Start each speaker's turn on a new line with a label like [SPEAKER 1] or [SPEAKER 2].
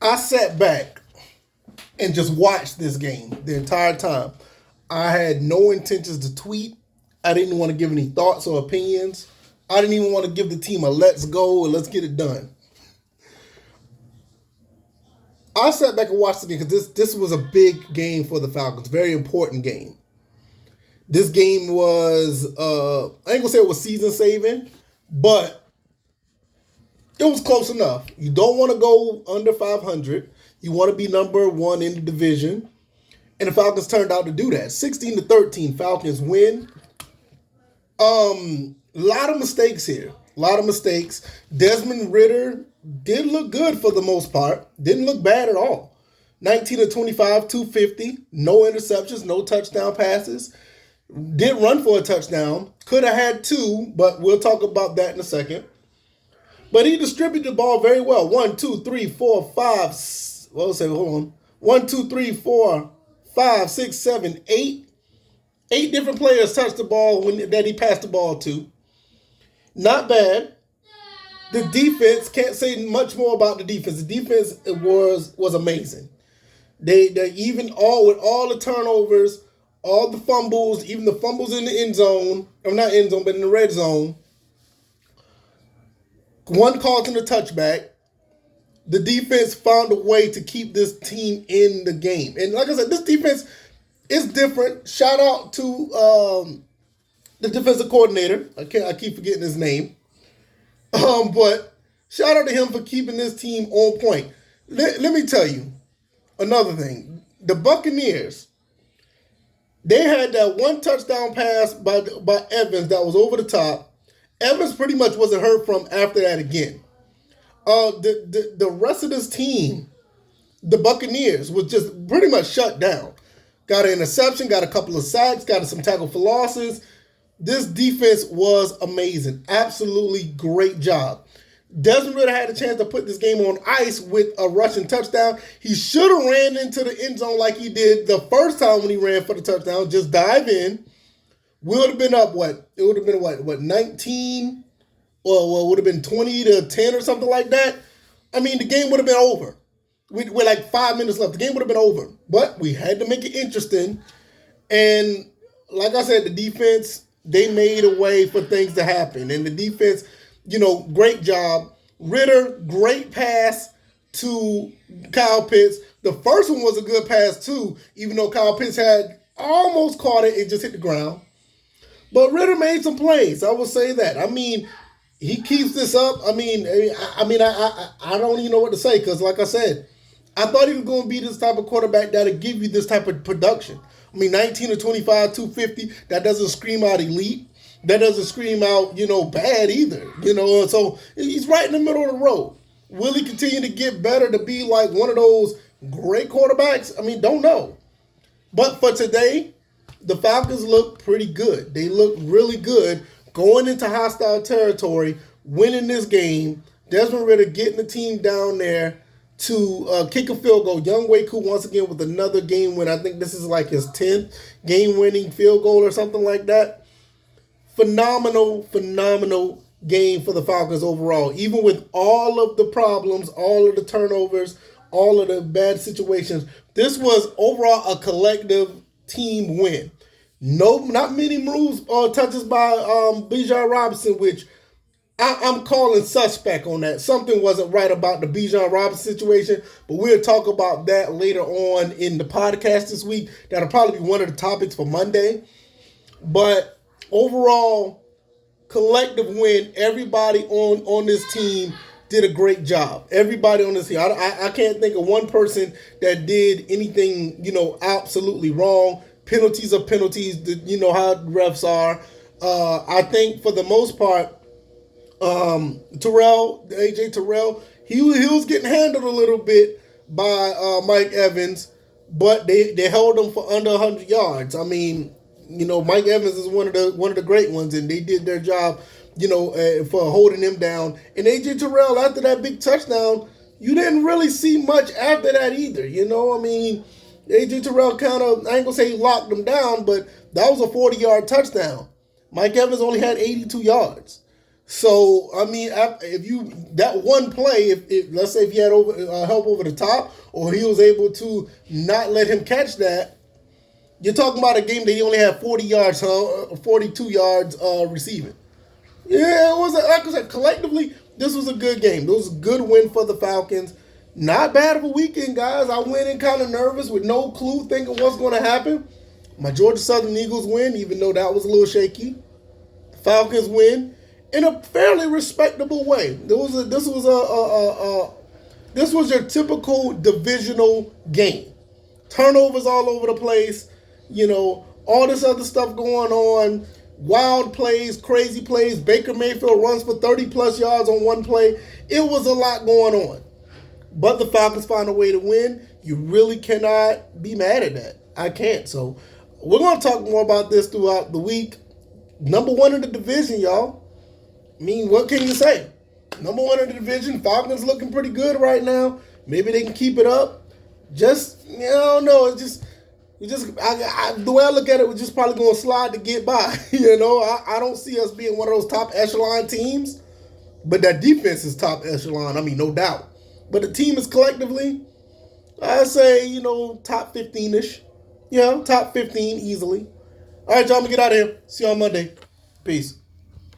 [SPEAKER 1] I sat back and just watched this game the entire time. I had no intentions to tweet. I didn't want to give any thoughts or opinions. I didn't even want to give the team a let's go and let's get it done. I sat back and watched the game because this was a big game for the Falcons, very important game. This game was, I ain't gonna say it was season saving, but it was close enough. You don't want to go under 500. You want to be number one in the division. And the Falcons turned out to do that. 16-13, Falcons win. A lot of mistakes here. A lot of mistakes. Desmond Ridder did look good for the most part. Didn't look bad at all. 19-25, 250. No interceptions, no touchdown passes. Did run for a touchdown. Could have had two, but we'll talk about that in a second. But he distributed the ball very well. 1, 2, 3, 4, 5. Well, let's say, hold on. 1, 2, 3, 4, 5, 6, 7, 8. 8 different players touched the ball that he passed the ball to. Not bad. The defense, can't say much more about the defense. The defense was amazing. They even with all the turnovers, all the fumbles, even the fumbles in the end zone, or not end zone, but in the red zone. One causing a touchback. The defense found a way to keep this team in the game. And like I said, this defense is different. Shout out to the defensive coordinator. I keep forgetting his name. But shout out to him for keeping this team on point. Let me tell you another thing. The Buccaneers, they had that one touchdown pass by Evans that was over the top. Evans pretty much wasn't heard from after that again. The rest of this team, the Buccaneers, was just pretty much shut down. Got an interception, got a couple of sacks, got some tackle for losses. This defense was amazing. Absolutely great job. Desmond Ridder had a chance to put this game on ice with a rushing touchdown. He should have ran into the end zone like he did the first time when he ran for the touchdown. Just dive in. Would have been up what? It would have been what 19? Well, would have been 20-10 or something like that. I mean, the game would have been over. With like 5 minutes left, the game would have been over. But we had to make it interesting. And like I said, the defense, they made a way for things to happen. And the defense, great job. Ridder, great pass to Kyle Pitts. The first one was a good pass too, even though Kyle Pitts had almost caught it. It just hit the ground. But Ridder made some plays. I will say that. I mean, he keeps this up. I don't even know what to say because, like I said, I thought he was going to be this type of quarterback that'll give you this type of production. I mean, 19-25, 250, that doesn't scream out elite. That doesn't scream out, bad either. So he's right in the middle of the road. Will he continue to get better to be like one of those great quarterbacks? I mean, don't know. But for today, the Falcons look pretty good. They look really good going into hostile territory, winning this game. Desmond Ridder getting the team down there to kick a field goal. Young Waku once again with another game win. I think this is like his 10th game-winning field goal or something like that. Phenomenal game for the Falcons overall. Even with all of the problems, all of the turnovers, all of the bad situations, this was overall a collective team win. No, not many moves or touches by Bijan Robinson, which I'm calling suspect on that. Something wasn't right about the Bijan Robinson situation, but we'll talk about that later on in the podcast this week. That'll probably be one of the topics for Monday. But overall, collective win. Everybody on this team did a great job. Everybody on this team. I can't think of one person that did anything, absolutely wrong. Penalties are penalties. You know how refs are. I think for the most part, AJ Terrell, he was getting handled a little bit by Mike Evans, but they held him for under 100 yards. I mean, Mike Evans is one of the great ones, and they did their job, for holding him down. And AJ Terrell, after that big touchdown, you didn't really see much after that either. AJ Terrell kind of, I ain't gonna say he locked him down, but that was a 40-yard touchdown. Mike Evans only had 82 yards. So I mean, if you that one play, if let's say if he had help over the top, or he was able to not let him catch that, you're talking about a game that he only had 40 yards, 42 yards receiving. Yeah, it was like I said, collectively, this was a good game. It was a good win for the Falcons. Not bad of a weekend, guys. I went in kind of nervous with no clue, thinking what's going to happen. My Georgia Southern Eagles win, even though that was a little shaky. The Falcons win in a fairly respectable way. This was your typical divisional game. Turnovers all over the place, all this other stuff going on, wild plays, crazy plays. Baker Mayfield runs for 30 plus yards on one play. It was a lot going on. But the Falcons found a way to win. You really cannot be mad at that. I can't. So we're going to talk more about this throughout the week. Number one in the division, y'all. I mean, what can you say? Number one in the division. Falcons looking pretty good right now. Maybe they can keep it up. Just, I don't know. The way I look at it, we're just probably going to slide to get by. I don't see us being one of those top echelon teams. But that defense is top echelon. I mean, no doubt. But the team is collectively, I say, top 15-ish. Yeah, top 15 easily. All right, y'all, I'm going to get out of here. See you on Monday. Peace.